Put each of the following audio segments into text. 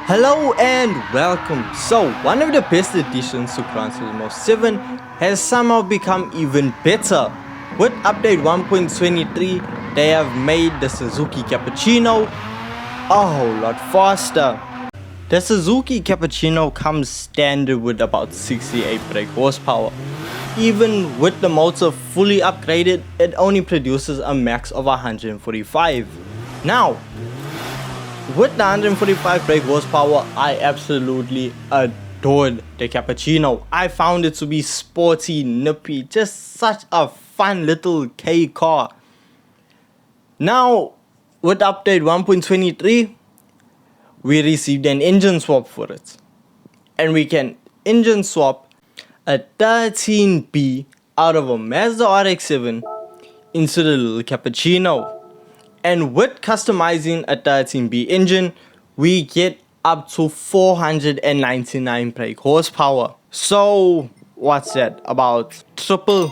Hello and welcome. So, one of the best additions to Gran Turismo 7 has somehow become even better. With update 1.23, they have made the Suzuki Cappucino a whole lot faster. The Suzuki Cappucino comes standard with about 68 brake horsepower. Even with the motor fully upgraded, it only produces a max of 145. Now, with the 145 brake horsepower, I absolutely adored the Cappuccino. I found it to be sporty, nippy, just such a fun little K car. Now, with update 1.23, we received an engine swap for it. And we can engine swap a 13B out of a Mazda RX-7 into the little Cappuccino. And with customizing a 13B engine, we get up to 499 brake horsepower. So, what's that? About triple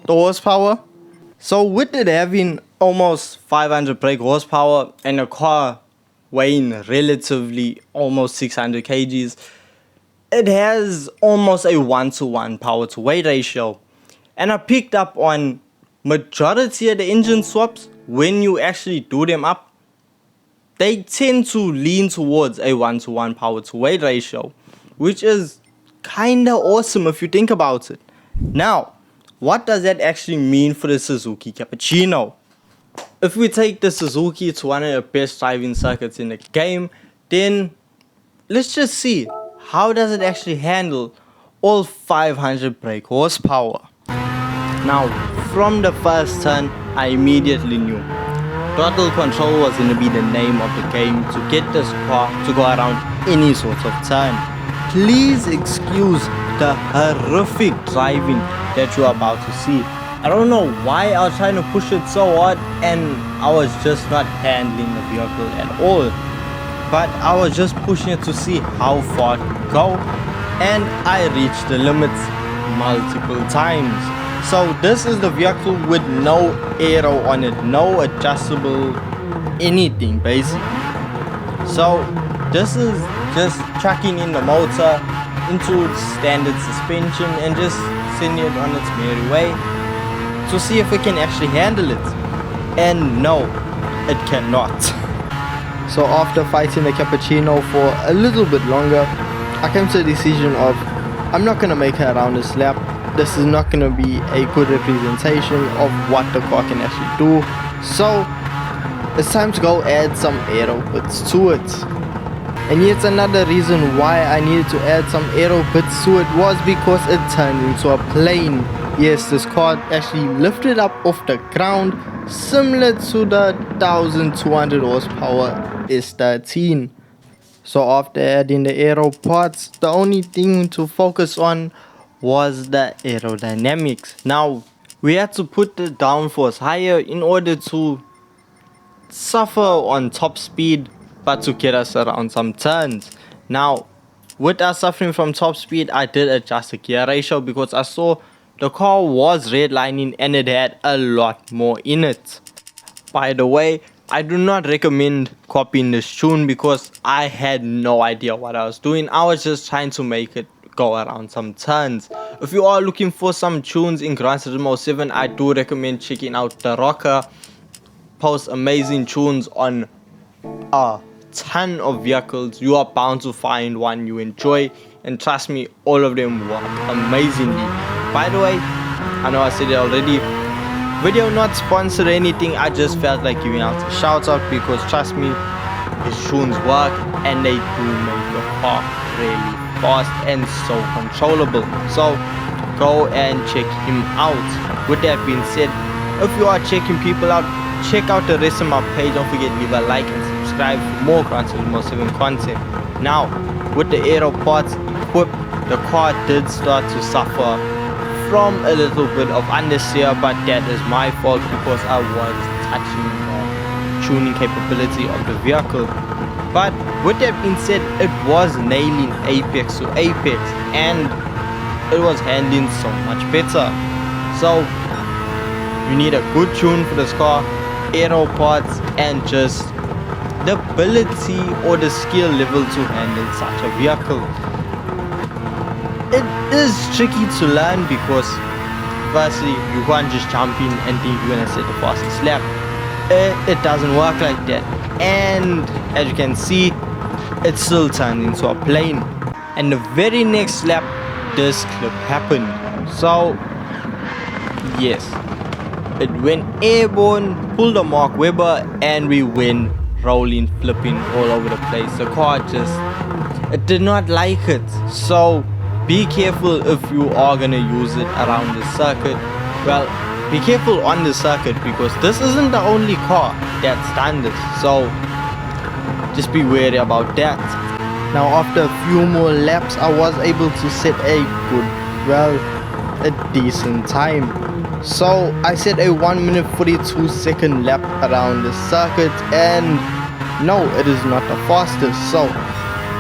the horsepower? So, with it having almost 500 brake horsepower and a car weighing relatively almost 600 kgs, it has almost a 1-to-1 power to weight ratio. And I picked up on majority of the engine swaps. When you actually do them up, they tend to lean towards a 1-to-1 power to weight ratio, which is kinda awesome if you think about it. Now, what does that actually mean for the Suzuki Cappuccino? If we take the Suzuki to one of the best driving circuits in the game, then let's just see, how does it actually handle all 500 brake horsepower? Now, from the first turn, I immediately knew throttle control was going to be the name of the game to get this car to go around any sort of turn. Please excuse the horrific driving that you are about to see. I don't know why I was trying to push it so hard and I was just not handling the vehicle at all. But I was just pushing it to see how far it could go, and I reached the limits multiple times. So this is the vehicle with no aero on it, no adjustable anything basically. So this is just chucking in the motor into standard suspension and just sending it on its merry way to see if it can actually handle it. And no, it cannot. So after fighting the Cappuccino for a little bit longer, I came to the decision of I'm not going to make her around this lap. This is not going to be a good representation of what the car can actually do. So it's time to go add some aero bits to it. And yet another reason why I needed to add some aero bits to it was because it turned into a plane. Yes, this car actually lifted up off the ground, similar to the 1200 horsepower S13. So after adding the aero parts, the only thing to focus on was the aerodynamics. Now, we had to put the downforce higher in order to suffer on top speed, but to get us around some turns. Now, with us suffering from top speed, I did adjust the gear ratio because I saw the car was redlining and it had a lot more in it. By the way, I do not recommend copying this tune because I had no idea what I was doing. I was just trying to make it go around some turns. If you are looking for some tunes in Gran Turismo 7, I do recommend checking out The Rocker. Posts amazing tunes on a ton of vehicles. You are bound to find one you enjoy, and trust me, all of them work amazingly. By the way, I know I said it already, video not sponsored or anything, I just felt like giving out a shout out because trust me, his tunes work and they do make the car really fast and so controllable. So go and check him out. With that being said, if you are checking people out, check out the rest of my page. Don't forget to leave a like and subscribe for more Gran Turismo 7 content. Now, with the aero parts equipped, the car did start to suffer from a little bit of understeer, but that is my fault because I was touching the tuning capability of the vehicle. But with that being said, it was nailing apex to apex and it was handling so much better. So you need a good tune for this car, aero parts, and just the ability or the skill level to handle such a vehicle. It is tricky to learn because firstly, you can't just jump in and think you're gonna set the fastest lap. It doesn't work like that. And as you can see, it still turned into a plane. And the very next lap, this clip happened. So yes, it went airborne, pulled a Mark Webber, and we went rolling, flipping all over the place. The car it did not like it. So be careful if you are gonna use it around the circuit. Well, be careful on the circuit because this isn't the only car that's done this. So just be wary about that. Now after a few more laps, I was able to set a decent time. So I set a 1 minute 42 second lap around the circuit, and no, it is not the fastest. So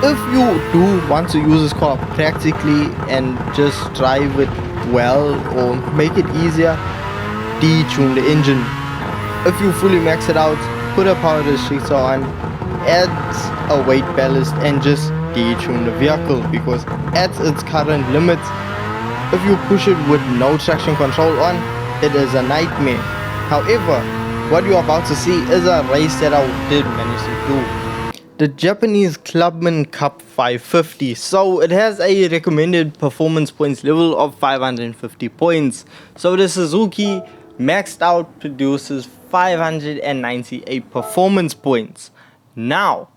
if you do want to use this car practically and just drive it well or make it easier, detune the engine. If you fully max it out, put a power restrictor on, add a weight ballast, and just detune the vehicle, because at its current limits, if you push it with no traction control on, it is a nightmare. However, what you're about to see is a race that I did manage to do. The Japanese Clubman Cup 550. So it has a recommended performance points level of 550 points. So the Suzuki maxed out produces 598 performance points. Now,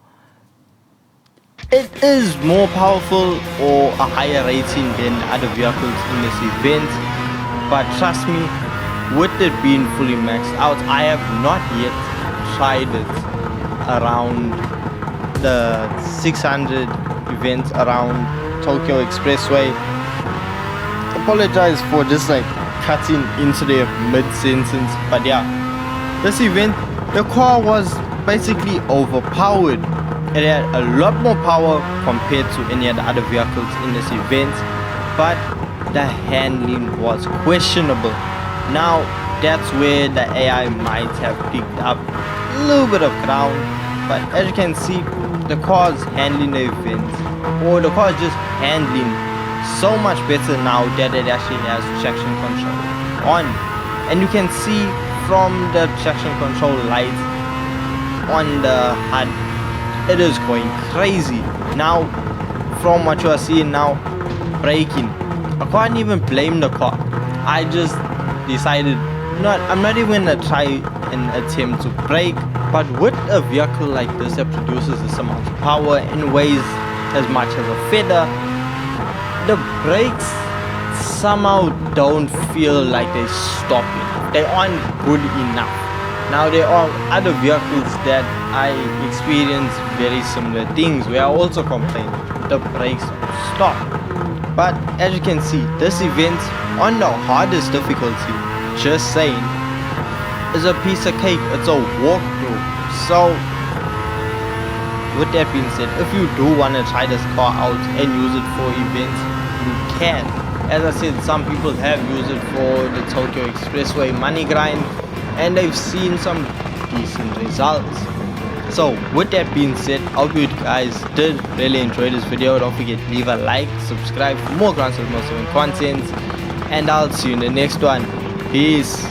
it is more powerful or a higher rating than other vehicles in this event, but trust me, with it being fully maxed out, I have not yet tried it around the 600 events around Tokyo Expressway. Apologize for just like cutting into their mid-sentence, but yeah, this event, the car was basically overpowered. It had a lot more power compared to any of the other vehicles in this event, but the handling was questionable. Now that's where the AI might have picked up a little bit of ground, but as you can see, the car's handling the event, or the car is just handling so much better now that it actually has traction control on. And you can see from the traction control light on the HUD, it is going crazy. Now from what you are seeing now, braking, I can't even blame the car. I just decided I'm not even gonna try an attempt to brake. But with a vehicle like this that produces this amount of power and weighs as much as a feather, the brakes somehow don't feel like they're stopping. They aren't good enough. Now there are other vehicles that I experience very similar things where I also complain the brakes don't stop. But as you can see, this event on the hardest difficulty, just saying, is a piece of cake. It's a walkthrough. So with that being said, if you do want to try this car out and use it for events, you can. As I said, some people have used it for the Tokyo Expressway money grind, and they've seen some decent results. So with that being said, I hope you guys did really enjoy this video. Don't forget to leave a like, subscribe for more Gran Turismo 7 content, and I'll see you in the next one. Peace.